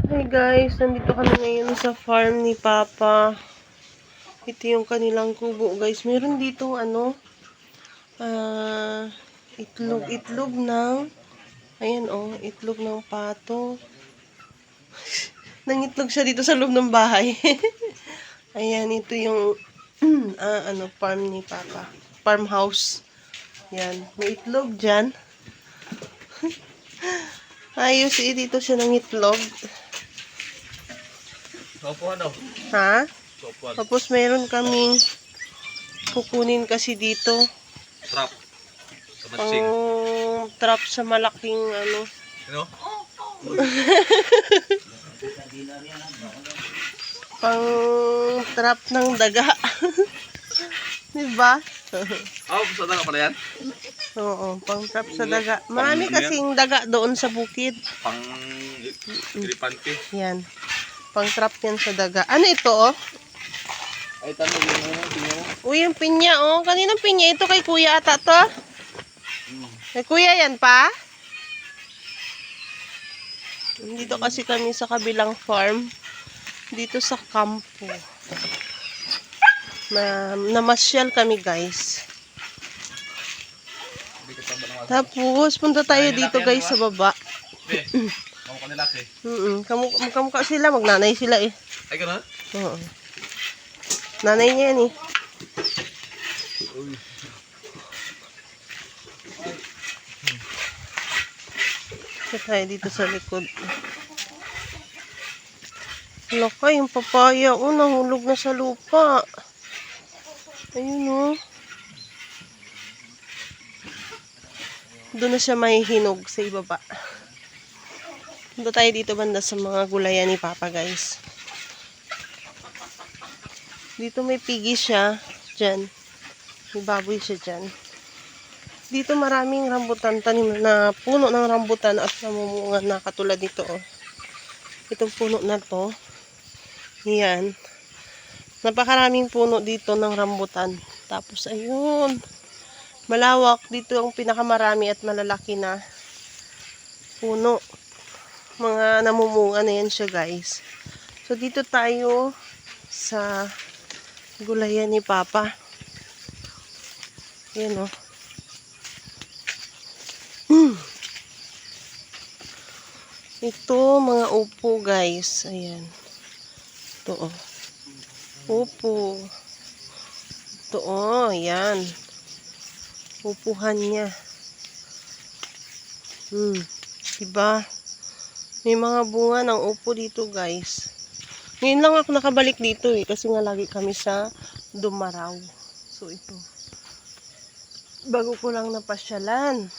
Hi guys, nandito kami ngayon sa farm ni Papa. Ito yung kanilang kubo guys. Meron dito itlog ng, ayan itlog ng pato. Nangitlog siya dito sa loob ng bahay. Ayan, ito yung farm ni Papa. Farmhouse. Yan, may itlog dyan. Ayos, dito siya ng itlog. Ha? Tapos meron kaming kukunin kasi dito. Trap. Trap sa malaking pang trap ng daga. Diba? Sa daga pala yan? Oo, pang trap sa daga. Marami kasing daga doon sa bukid. Pang gripante. Yan. Pang trap yan sa daga. Ano ito Ay, tanong yung pinya mo. Uy, yung pinya Kaninang pinya ito? Kay kuya ata to? Kay kuya yan pa? Dito kasi kami sa kabilang farm. Dito sa kampo. Namasyal kami guys. Tapos punta tayo dito guys sa baba. Kamukha nila laki. Kamukha sila, magnanay sila eh. Ay, gano'n? Oo. Nanay niya yan eh. Ito tayo dito sa likod. Laka, yung papaya nahulog na sa lupa. Ayun Doon na siya mahihinog sa ibaba. Punta tayo dito banda sa mga gulayan ni Papa guys. Dito may pigi siya. Diyan. May baboy siya dyan. Dito maraming rambutan. Tanim na puno ng rambutan at namumunga na katulad dito Itong puno na to. Yan. Napakaraming puno dito ng rambutan. Tapos ayun. Malawak. Dito ang pinakamarami at malalaki na puno. Mga namumunga na yan siya guys. So dito tayo sa gulayan ni Papa. Yan Ito mga upo guys. Ayan. Ito upo. Ito ayan. Upuhan niya. Diba? May mga bunga ng upo dito guys. Ngayon lang ako nakabalik dito kasi nga lagi kami sa Dumaraw. So ito. Bago ko lang napasyalan.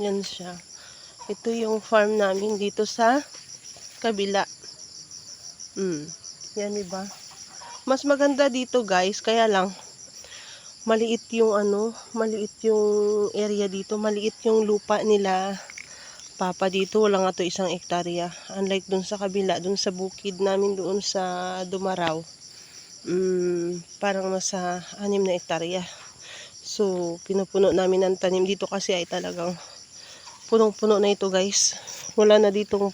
Yan siya. Ito yung farm namin dito sa kabila. Yan diba? Mas maganda dito guys, kaya lang maliit yung maliit yung area dito, maliit yung lupa nila Papa dito, wala nga to 1 hektarya. Unlike dun sa kabila, dun sa bukid namin doon sa Dumaraw. Parang nasa 6 na hektarya. So, pinupuno namin ng tanim dito kasi ay talagang punong-puno na ito guys. Wala na ditong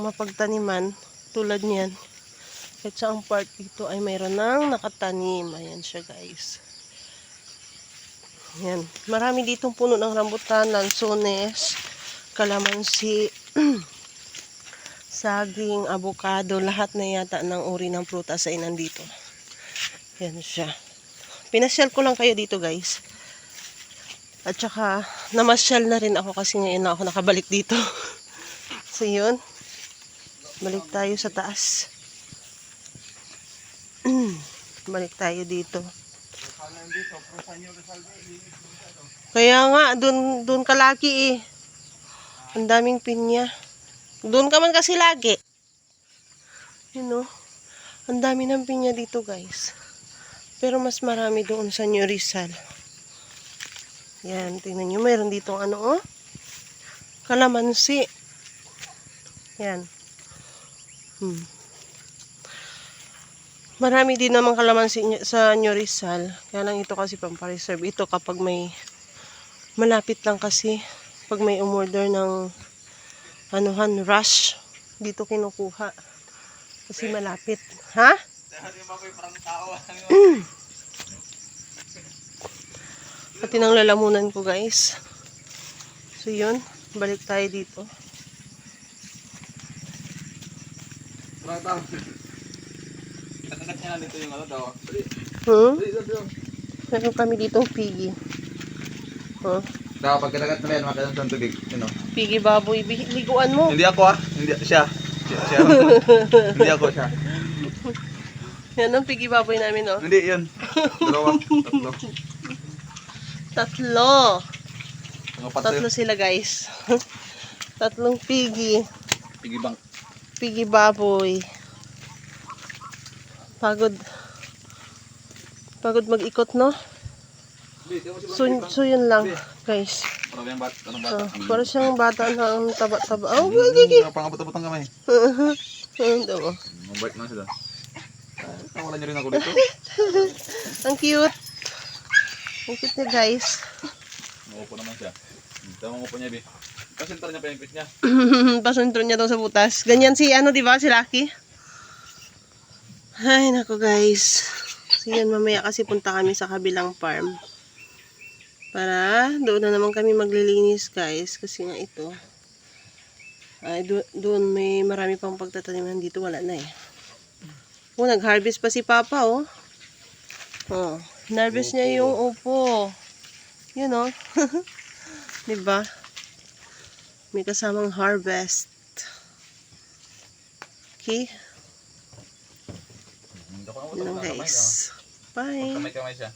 mapagtaniman tulad niyan. At sa ang part dito ay mayroon ng nakatanim. Ayan siya guys. Yan. Marami ditong puno ng rambutan, lansones, kalamansi, saging, avocado, lahat na yata ng uri ng prutas ay nandito. Yan siya. Pinasyal ko lang kayo dito guys. At saka namasyal na rin ako kasi ngayon na ako nakabalik dito. So yun. Balik tayo sa taas. Balik tayo dito. Kaya nga, dun ka lagi Ang daming pinya. Dun ka man kasi lagi. Ang dami ng pinya dito guys. Pero mas marami doon sa New Rizal. Yan, tingnan nyo. Mayroon dito kalamansi. Yan. Marami din naman kalamansi sa New Rizal. Kaya lang ito kasi pampareserve. Ito kapag may malapit lang kasi pag may umorder ng rush. Dito kinukuha. Kasi malapit. Ha? Di ba ko parang tao? Pati ng lalamunan ko, guys. So, yun. Balik tayo dito. Parang tao. Kakagat niya na dito yung ano daw. Dali, dali. Meron kami dito piggy. Oh, Daw, pag kinagat na yan, makalang sa tubig. Yun o. piggy baboy. Liguan mo. Hindi ako Hindi siya. Siya. Hindi ako siya. Yan ang piggy baboy namin, oh. Hindi, yun. Dalawa. Tatlo. Tatlo. Ang apat Tatlo sila, guys. Tatlong piggy. Pigibang. Piggy baboy. Pagod mag-ikot, no? So yun lang, guys. Parang yung bat. Anong bata? Para siyang bata na ang taba-taba. Oh, gigi. Pangabot-abot ang kamay. Ito mo. Mabait na sila. Tawalan niyo rin ako dito. Ang cute. Ang cute niya, guys. Maupo naman siya. Tama mo po niya, Bi. Kasentar niya pa yung pit niya. Pasentro niya daw sa butas. Ganyan si di ba? Si Lucky. Ay, nako, guys. So yan, mamaya kasi punta kami sa kabilang farm. Para doon na naman kami maglilinis, guys. Kasi nga ito. Ay, doon may marami pang pagtataniman. Dito wala na eh. Oh, nag-harvest pa si Papa, oh. Oh, harvest niya yung upo. Yun, oh. Diba? May kasamang harvest. Okay. Yun, guys. Bye. Kamay-kamay siya.